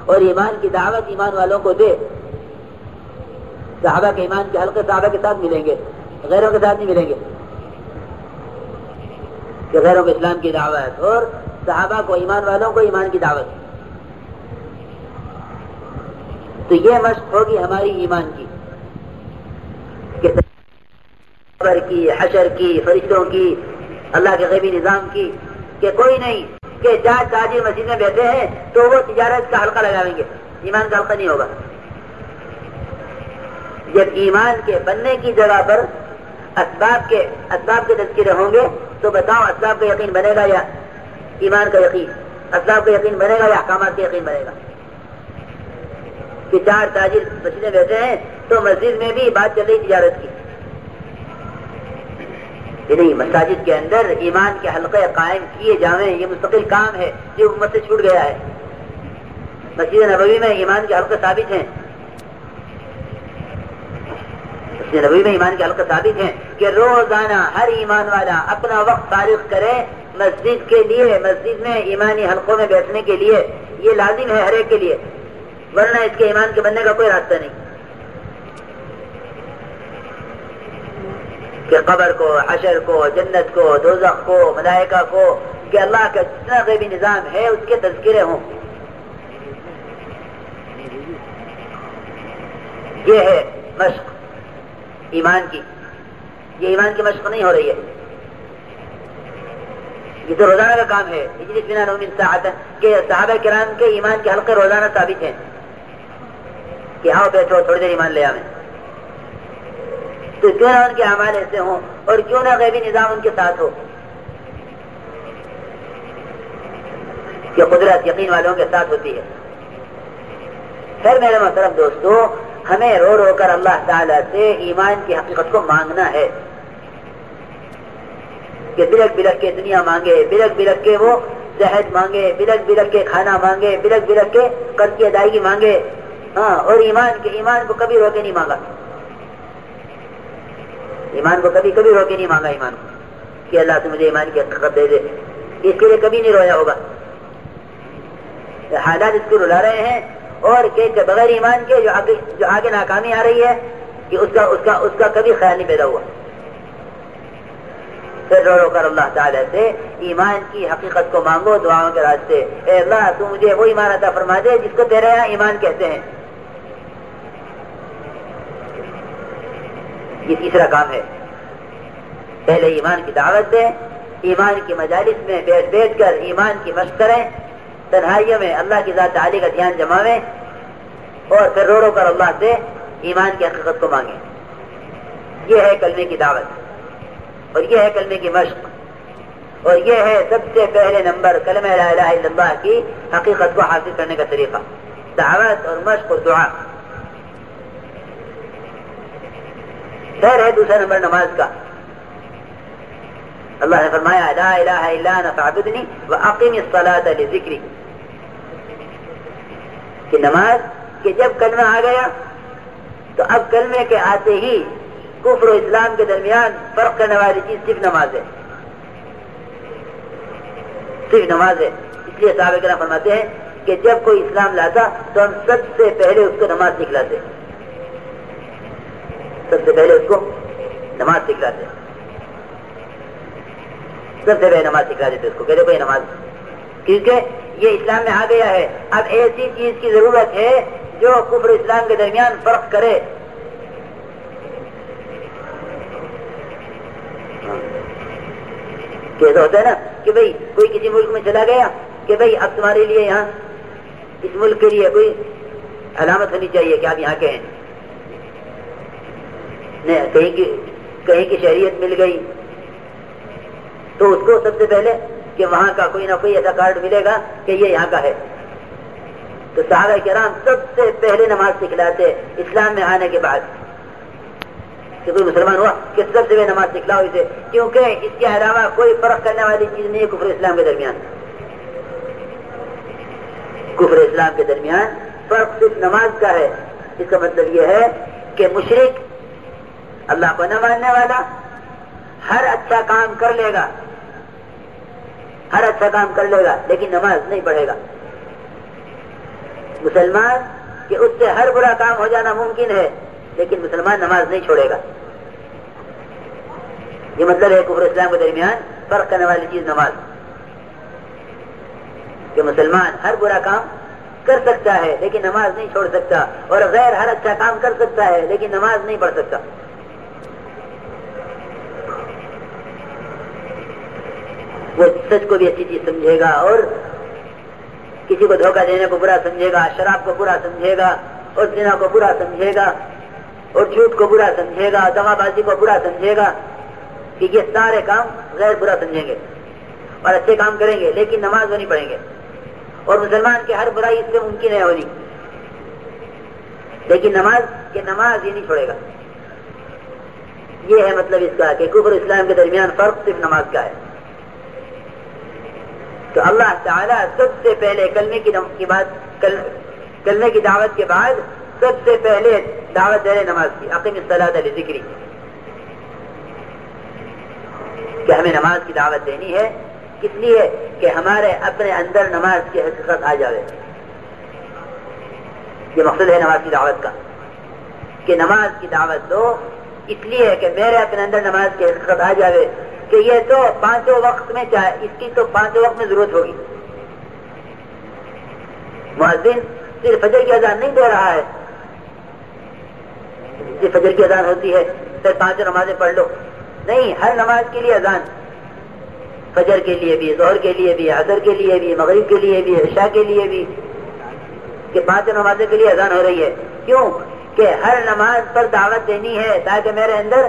اور ایمان کی دعوت ایمان والوں کو دے. صحابہ کے ایمان کے حلقے صحابہ کے ساتھ ملیں گے، غیروں کے ساتھ نہیں ملیں گے. کہ غیروں کو اسلام کی دعوت اور صحابہ کو ایمان والوں کو ایمان کی دعوت. تو یہ مشق ہوگی ہماری ایمان کی کہ قبر کی، حشر کی، فرشتوں کی، اللہ کے غیبی نظام کی، کہ کوئی نہیں کہ جہاں تاجر مسجد میں بیٹھے ہیں تو وہ تجارت کا حلقہ لگائیں گے، ایمان کا حلقہ نہیں ہوگا. جب ایمان کے بننے کی جگہ پر اسباب کے تذکرے ہوں گے تو بتاؤ اسباب کا یقین بنے گا یا ایمان کا یقین؟ اسباب کا یقین بنے گا یا احکامات کا یقین بنے گا؟ کہ چار تاجر مسجد میں بیٹھے ہیں تو مسجد میں بھی بات چل رہی تجارت کی. نہیں، مساجد کے اندر ایمان کے حلقے قائم کیے جاویں، یہ مستقل کام ہے جو امت سے چھوٹ گیا ہے. مسجد نبوی میں ایمان کے حلقے ثابت ہیں، مسجد نبوی میں ایمان کے حلقے ثابت ہیں کہ روزانہ ہر ایمان والا اپنا وقت فارغ کرے مسجد کے لیے، مسجد میں ایمانی حلقوں میں بیٹھنے کے لیے. یہ لازم ہے ہر ایک کے لیے، ورنہ اس کے ایمان کے بننے کا کوئی راستہ نہیں. کہ قبر کو، حشر کو، جنت کو، دوزخ کو، ملائکہ کو، کہ اللہ کا جتنا غیبی نظام ہے اس کے تذکرے ہوں. یہ ہے مشق ایمان کی. یہ ایمان کی مشق نہیں ہو رہی ہے، یہ تو روزانہ کا کام ہے. اجلس بنا نؤمن ساعۃ، کہ صحابہ کرام کے ایمان کے حلقے روزانہ ثابت ہیں کہ آؤ بیٹھو تھوڑی دیر ایمان لے آویں. تو کیوں نہ ان کے اعمال ایسے ہوں اور کیوں نہ غیبی نظام ان کے ساتھ ہو کہ قدرت یقین والوں کے ساتھ ہوتی ہے. پھر میرے محترم دوستو، ہمیں رو رو کر اللہ تعالیٰ سے ایمان کی حقیقت کو مانگنا ہے کہ بلک بلک کے دنیا مانگے، بلک بلک کے وہ صحت مانگے، بلک بلک کے کھانا مانگے، بلک بلک کے قرض کی ادائیگی مانگے. ہاں، اور ایمان کو کبھی روکے نہیں مانگا. ایمان کو کبھی روکے نہیں مانگا. ایمان کو کہ اللہ تو مجھے ایمان کی حقیقت دے دے، اس کے لیے کبھی نہیں رویا ہوگا. حالات اس کو رلا رہے ہیں اور کہ بغیر ایمان کے جو آگے ناکامی آ رہی ہے کہ اس کا کبھی خیال نہیں پیدا ہوا. پھر رو رو کر اللہ تعالیٰ سے ایمان کی حقیقت کو مانگو دعاؤں کے راستے. اے اللہ تو مجھے وہ ایمان عطا فرما دے جس کو تیرے یہاں ایمان کہتے ہیں. یہ تیسرا کام ہے. پہلے ایمان کی دعوت دیں، ایمان کی مجالس میں بیٹھ کر ایمان کی مشق کریں، تنہائیوں میں اللہ کی ذات تعالی کا دھیان جمائیں اور پھر رو رو کر اللہ سے ایمان کی حقیقت کو مانگیں. یہ ہے کلمے کی دعوت اور یہ ہے کلمے کی مشق اور یہ ہے سب سے پہلے نمبر کلمہ لا الہ الا اللہ کی حقیقت کو حاصل کرنے کا طریقہ، دعوت اور مشق اور دعا. پھر ہے دوسرا نمبر نماز کا. اللہ نے فرمایا لا الہ الا انا فاعبدنی واقم الصلاۃ لذکری، کہ نماز کہ جب کلمہ آ گیا تو اب کلمے کے آتے ہی کفر و اسلام کے درمیان فرق کرنے والی چیز صرف نماز ہے، صرف نماز ہے. اس لیے صحابہ کرام فرماتے ہیں کہ جب کوئی اسلام لاتا تو ہم سب سے پہلے اس کو نماز سکھلاتے، سب سے پہلے اس کو نماز سکھلاتے، سب سے پہلے نماز سکھلا دیتے اس کو، کہتے کوئی نماز، کیونکہ یہ اسلام میں آ گیا ہے. اب ایسی چیز کی ضرورت ہے جو کفر اسلام کے درمیان فرق کرے. کیسا ہوتا ہے نا کہ بھئی کوئی کسی ملک میں چلا گیا کہ بھئی اب تمہارے لیے یہاں اس ملک کے لیے کوئی علامت ہونی چاہیے کہ آپ یہاں کے ہیں. کہیں کی شہریت مل گئی تو اس کو سب سے پہلے کہ وہاں کا کوئی نہ کوئی ایسا کارڈ ملے گا کہ یہ یہاں کا ہے. تو صحابہ کرام سب سے پہلے نماز سکھلاتے اسلام میں آنے کے بعد. کہ کوئی مسلمان ہوا کہ سب سے پہلے نماز سکھلاؤ اسے، کیونکہ اس کے علاوہ کوئی فرق کرنے والی چیز نہیں ہے کفر اسلام کے درمیان. کفر اسلام کے درمیان فرق صرف نماز کا ہے. اس کا مطلب یہ ہے کہ مشرک، اللہ کو نہ ماننے والا ہر اچھا کام کر لے گا، ہر اچھا کام کر لے گا لیکن نماز نہیں پڑھے گا. مسلمان کہ اس سے ہر برا کام ہو جانا ممکن ہے، لیکن مسلمان نماز نہیں چھوڑے گا. یہ مطلب ہے کفر اسلام کے درمیان فرق کرنے والی چیز نماز، کہ مسلمان ہر برا کام کر سکتا ہے لیکن نماز نہیں چھوڑ سکتا، اور غیر ہر اچھا کام کر سکتا ہے لیکن نماز نہیں پڑھ سکتا. وہ سچ کو بھی اچھی چیز سمجھے گا، اور کسی کو دھوکہ دینے کو برا سمجھے گا، شراب کو برا سمجھے گا، اور زنا کو برا سمجھے گا، اور جھوٹ کو برا سمجھے گا، دغا بازی کو برا سمجھے گا، کہ یہ سارے کام غیر برا سمجھیں گے اور اچھے کام کریں گے لیکن نماز وہ نہیں پڑھیں گے. اور مسلمان کی ہر برائی اس سے ممکن ہے ہونی، لیکن نماز یہ نہیں چھوڑے گا. یہ ہے مطلب اس کا کہ کفر اسلام کے درمیان فرق صرف نماز کا ہے. تو اللہ تعالیٰ سب سے پہلے کلمے کی دعوت کے بعد سب سے پہلے دعوت دے رہے نماز کی، اقیم الصلاۃ لذکری، کہ ہمیں نماز کی دعوت دینی ہے. کس لیے؟ کہ ہمارے اپنے اندر نماز کی حقیقت آ جائے. یہ مقصد ہے نماز کی دعوت کا، کہ نماز کی دعوت دو اس لیے کہ میرے اپنے اندر نماز کی حقیقت آ جائے، کہ یہ تو پانچوں وقت میں چاہے، اس کی تو پانچوں وقت میں ضرورت ہوگی. مؤذن صرف فجر کی اذان نہیں دے رہا ہے، صرف فجر کی اذان ہوتی ہے پھر پانچوں نمازیں پڑھ لو، نہیں، ہر نماز کے لیے اذان، فجر کے لیے بھی، ظہر کے لیے بھی، عصر کے لیے بھی، مغرب کے لیے بھی، عشاء کے لیے بھی، کہ پانچوں نمازوں کے لیے اذان ہو رہی ہے. کیوں؟ کہ ہر نماز پر دعوت دینی ہے تاکہ میرے اندر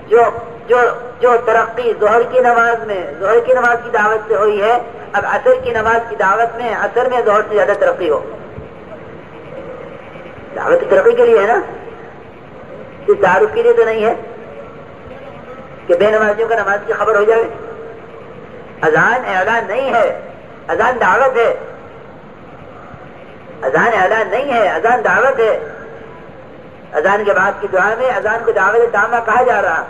جو ترقی ظہر کی نماز کی دعوت سے ہوئی ہے، اب عصر کی نماز کی دعوت میں عصر میں ظہر سے زیادہ ترقی ہو. دعوت کی ترقی کے لیے ہے نا، اس تعارف کے لیے تو نہیں ہے کہ بے نمازیوں کا نماز کی خبر ہو جائے. اذان اعلان نہیں ہے، اذان دعوت ہے. اذان اعلان نہیں ہے، اذان دعوت ہے. اذان کے بعد کی دعا میں اذان کو دعوت تامہ کہا جا رہا.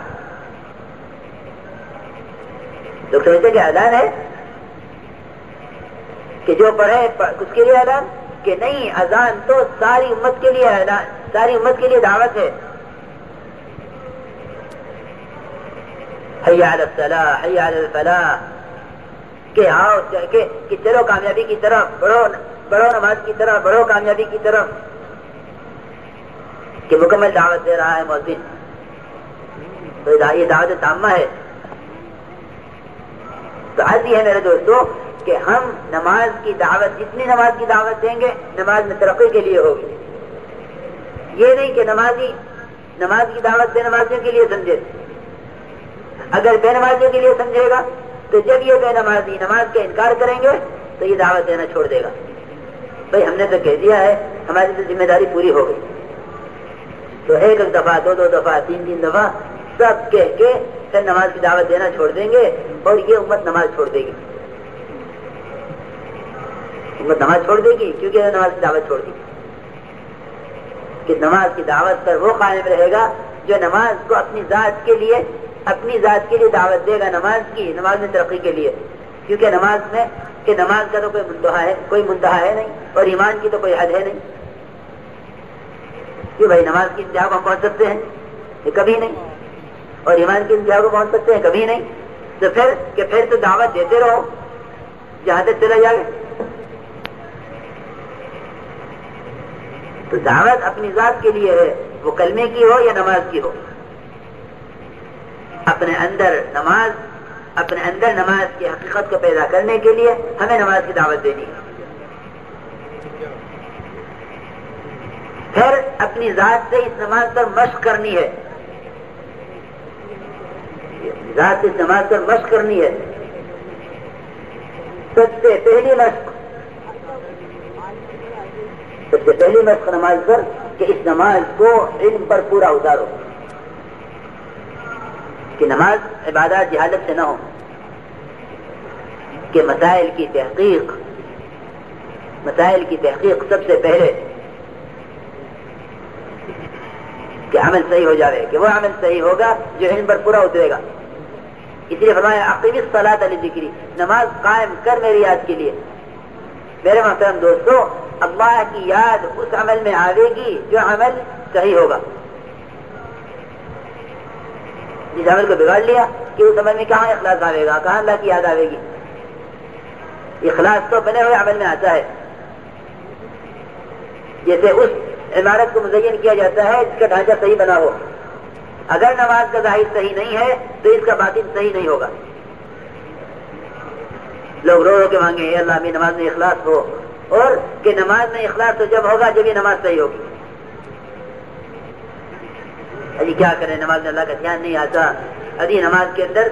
لوگ سمجھتے کہ اذان ہے کہ جو پڑھے اس کے لیے اذان، کہ نہیں، اذان تو ساری امت کے لیے اعلان، ساری امت کے لیے دعوت ہے. حی علی الصلاح، حی علی الفلاح، کہ آؤ کہ چلو کامیابی کی طرف بڑھو نماز کی طرف بڑھو، کامیابی کی طرف، کہ مکمل دعوت دے رہا ہے مؤذن. تو یہ دعوت تامہ ہے. تو عرض یہ ہے میرے دوستو کہ ہم نماز کی دعوت، جتنی نماز کی دعوت دیں گے نماز میں ترقی کے لیے ہوگی. یہ نہیں کہ نماز کی دعوت بے نمازیوں کے لیے سمجھے. اگر بے نمازیوں کے لیے سمجھے گا تو جب یہ بے نمازی نماز کا انکار کریں گے تو یہ دعوت دینا چھوڑ دے گا. بھائی ہم نے تو کہہ دیا ہے، ہماری تو ذمہ داری پوری ہو گئی. تو ایک دفعہ، دو دفعہ، تین دفعہ سب کہہ کے پھر نماز کی دعوت دینا چھوڑ دیں گے، اور یہ امت نماز چھوڑ دے گی. امت نماز چھوڑ دے گی کیونکہ نماز کی دعوت چھوڑ دی. کہ نماز کی دعوت پر وہ قائم رہے گا جو نماز کو اپنی ذات کے لیے دعوت دے گا، نماز میں ترقی کے لیے. کیونکہ نماز کا تو کوئی منتہا ہے نہیں، اور ایمان کی تو کوئی حد ہے نہیں. کہ بھائی نماز کی انتہا کو ہم پہنچ سکتے ہیں؟ یہ کبھی نہیں. اور ایمان کی انتہا کو پہنچ سکتے ہیں؟ کبھی نہیں. تو پھر تو دعوت دیتے رہو جہاں تک چلا جائے. تو دعوت اپنی ذات کے لیے ہے، وہ کلمے کی ہو یا نماز کی ہو. اپنے اندر نماز کی حقیقت کو پیدا کرنے کے لیے ہمیں نماز کی دعوت دینی ہے. پھر اپنی ذات سے اس نماز پر مشق کرنی ہے. ذات سے اس نماز پر مشق کرنی ہے. سب سے پہلی مشق نماز پر کہ اس نماز کو علم پر پورا اتارو. کہ نماز عبادات جہالت سے نہ ہو، کہ مسائل کی تحقیق سب سے پہلے، کہ عمل صحیح ہو جائے، کہ وہ عمل صحیح ہوگا جو علم پر پورا اترے گا. اس لیے فرمایا اقیم الصلاۃ لذکری، نماز قائم کر میری یاد کے لیے. میرے محترم دوستو، اللہ کی یاد اس عمل میں آئے گی جو عمل صحیح ہوگا. جس عمل کو بگاڑ لیا کہ اس عمل میں کہاں اخلاص آئے گا, کہاں اللہ کی یاد آئے گی. اخلاص تو بنے ہوئے عمل میں آتا ہے. جیسے اس عمارت کو مزین کیا جاتا ہے جس کا ڈھانچہ صحیح بنا ہو. اگر نماز کا ظاہر صحیح نہیں ہے تو اس کا باطن صحیح نہیں ہوگا. لوگ رو رو کے مانگے اے اللہ میری نماز میں اخلاص ہو, اور کہ نماز میں اخلاص تو جب ہوگا جب یہ نماز صحیح ہوگی. ابھی کیا کریں, نماز میں اللہ کا دھیان نہیں آتا. ابھی نماز کے اندر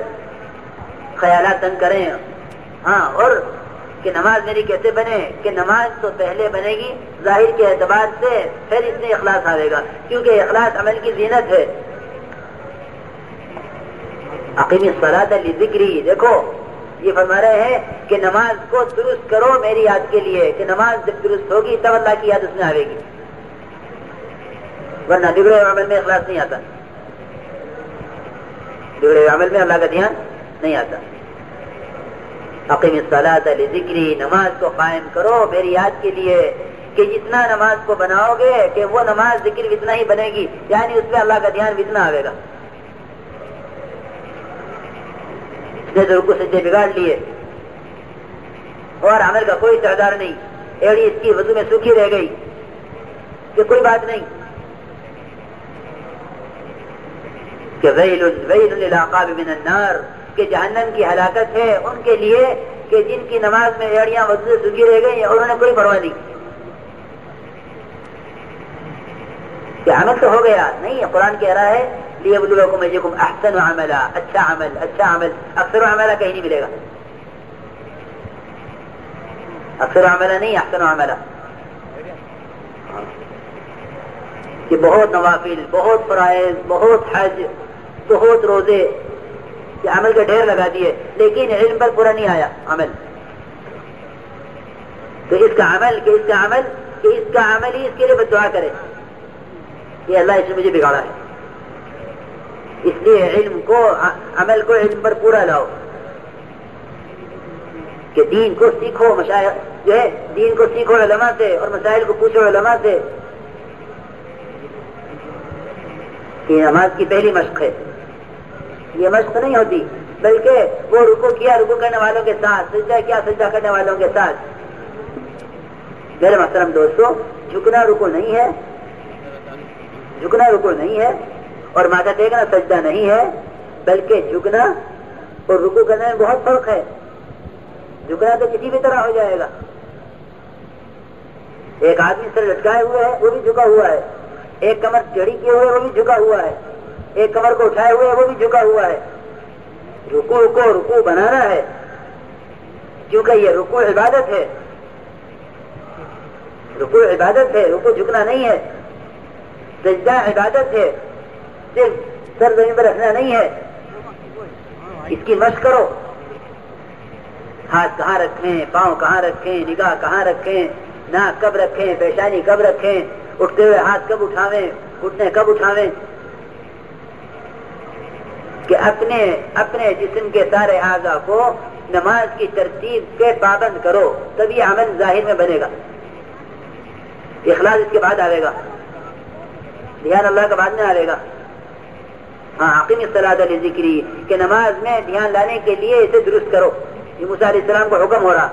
خیالات تنگ کریں. ہاں, اور کہ نماز میری کیسے بنے, کہ نماز تو پہلے بنے گی ظاہر کے اعتبار سے, پھر اس میں اخلاص آئے گا, کیونکہ اخلاص عمل کی زینت ہے. اقیم الصلاۃ لذکری, دیکھو یہ فرما رہے ہیں کہ نماز کو درست کرو میری یاد کے لیے, کہ نماز جب درست ہوگی تب اللہ کی یاد اس میں آئے گی, ورنہ بگڑے عمل میں اخلاص نہیں آتا. بگڑے عمل میں اللہ کا دھیان نہیں آتا. اقیم الصلاۃ لذکری, نماز کو قائم کرو میری یاد کے لیے, کہ جتنا نماز کو بناؤ گے کہ وہ نماز ذکر اتنا ہی بنے گی, یعنی اس پہ اللہ کا دھیان اتنا آئے گا. اس نے تو رکوع سجدے بگاڑ لیے اور عمل کا کوئی تعداد نہیں, ایڑی اس کی وضو میں سوکھی رہ گئی کہ کوئی بات نہیں, کہ ویل ویل للعقاب من النار, کہ جہنم کی ہلاکت ہے ان کے لیے کہ جن کی نماز میں ایڑیاں وضو سے سوکھی رہ گئی اور انہوں نے کوئی پرواہ نہیں. کہ عمل تو ہو گیا نہیں, قرآن کہہ رہا ہے لیبلوکم ایکم احسن عملا, اچھا عمل, اچھا عمل. اکثر عملہ کہیں نہیں ملے گا, اکثر عملہ نہیں, احسن عملہ. کہ بہت نوافل, بہت فرائض, بہت حج, بہت روزے, کہ عمل کے ڈھیر لگا دیے لیکن علم پر پورا نہیں آیا عمل. تو اس کا عمل کہ اس کا عمل کہ اس کا عمل ہی اس کے لیے بد دعا کرے کہ اللہ اس نے مجھے بگاڑا ہے. اس لیے علم کو, عمل کو علم پر پورا لاؤ, کہ دین کو سیکھو. مشائخ جو ہے دین کو سیکھو علماء سے, اور مسائل کو پوچھو علماء سے. کہ نماز کی پہلی مشق ہے, یہ مشق نہیں ہوتی بلکہ وہ رکوع کیا رکوع کرنے والوں کے ساتھ, سجدہ کیا سجدہ کرنے والوں کے ساتھ. میرے محترم دوستو, جھکنا رکوع نہیں ہے, جھکنا رکوع نہیں ہے, اور ماتھا ٹیکنا سجدہ نہیں ہے, بلکہ جھکنا اور رکوع کرنے میں بہت فرق ہے. جھکنا تو کسی بھی طرح ہو جائے گا. ایک آدمی سر لٹکائے ہوئے ہے وہ بھی جھکا ہوا ہے, ایک کمر چڑی کیے ہوئے وہ بھی جھکا ہوا ہے, ایک کمر کو اٹھائے ہوئے وہ بھی جھکا ہوا ہے. رکوع کو رکوع بنانا ہے, کیونکہ یہ رکوع عبادت ہے. رکوع عبادت ہے, رکوع جھکنا نہیں ہے. سجدہ عبادت ہے, صرف سر زمین پر رکھنا نہیں ہے. اس کی مشق کرو. ہاتھ کہاں رکھیں, پاؤں کہاں رکھیں, نگاہ کہاں رکھیں, ناک کب رکھیں, پیشانی کب رکھیں, اٹھتے ہوئے ہاتھ کب اٹھاویں, گھٹنے کب اٹھاویں. کہ اپنے جسم کے سارے اعضاء کو نماز کی ترتیب کے پابند کرو, تب یہ عمل ظاہر میں بنے گا. اخلاص اس کے بعد آئے گا, دھیان اللہ کا بعد میں آئے گا. ہاں, اقیم الصلاۃ لذکری, کہ نماز میں دھیان لانے کے لیے اسے درست کرو. یہ موسیٰ علیہ السلام کو حکم ہو رہا,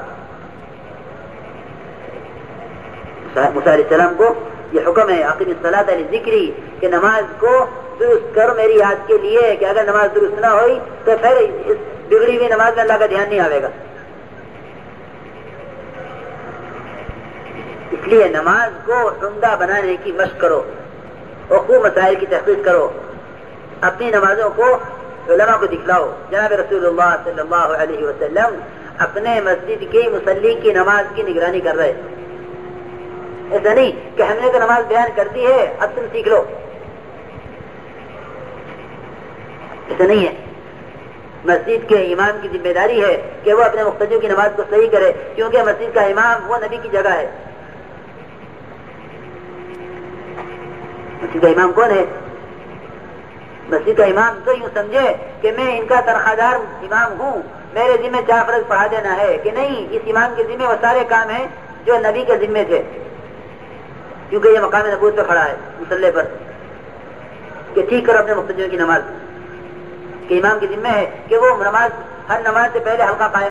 موسیٰ علیہ السلام کو یہ حکم ہے اقیم الصلاۃ لذکری, کہ نماز کو درست کرو میری یاد کے لیے. کہ اگر نماز درست نہ ہوئی تو پھر اس بگڑی ہوئی نماز میں اللہ کا دھیان نہیں آئے گا. اس لیے نماز کو عمدہ بنانے کی مشق کرو اور خوب مسائل کی تحقیق کرو. اپنی نمازوں کو علماء کو دکھلاؤ. جناب رسول اللہ صلی اللہ علیہ وسلم اپنے مسجد کی مصلی کی نماز کی نگرانی کر رہے. ایسا نہیں کہ ہم نے تو نماز بیان کر دی ہے اب تم سیکھ لو, ایسا نہیں ہے. مسجد کے امام کی ذمہ داری ہے کہ وہ اپنے مقتدیوں کی نماز کو صحیح کرے, کیونکہ مسجد کا امام وہ نبی کی جگہ ہے. مسجد کا امام کون ہے؟ مسجد کا امام تو یوں سمجھے کہ میں ان کا تنخواہ دار امام ہوں, میرے ذمہ 4 فرض پڑھا دینا ہے. کہ نہیں, اس امام کے ذمہ وہ سارے کام ہیں جو نبی کے ذمہ تھے. کیونکہ یہ مقام نبوت پہ کھڑا ہے مصلی پر کہ ٹھیک کرو اپنے مقتدیوں کی نماز، کہ امام کی ذمہ ہے کہ وہ نماز ہر نماز سے پہلے حلقہ قائم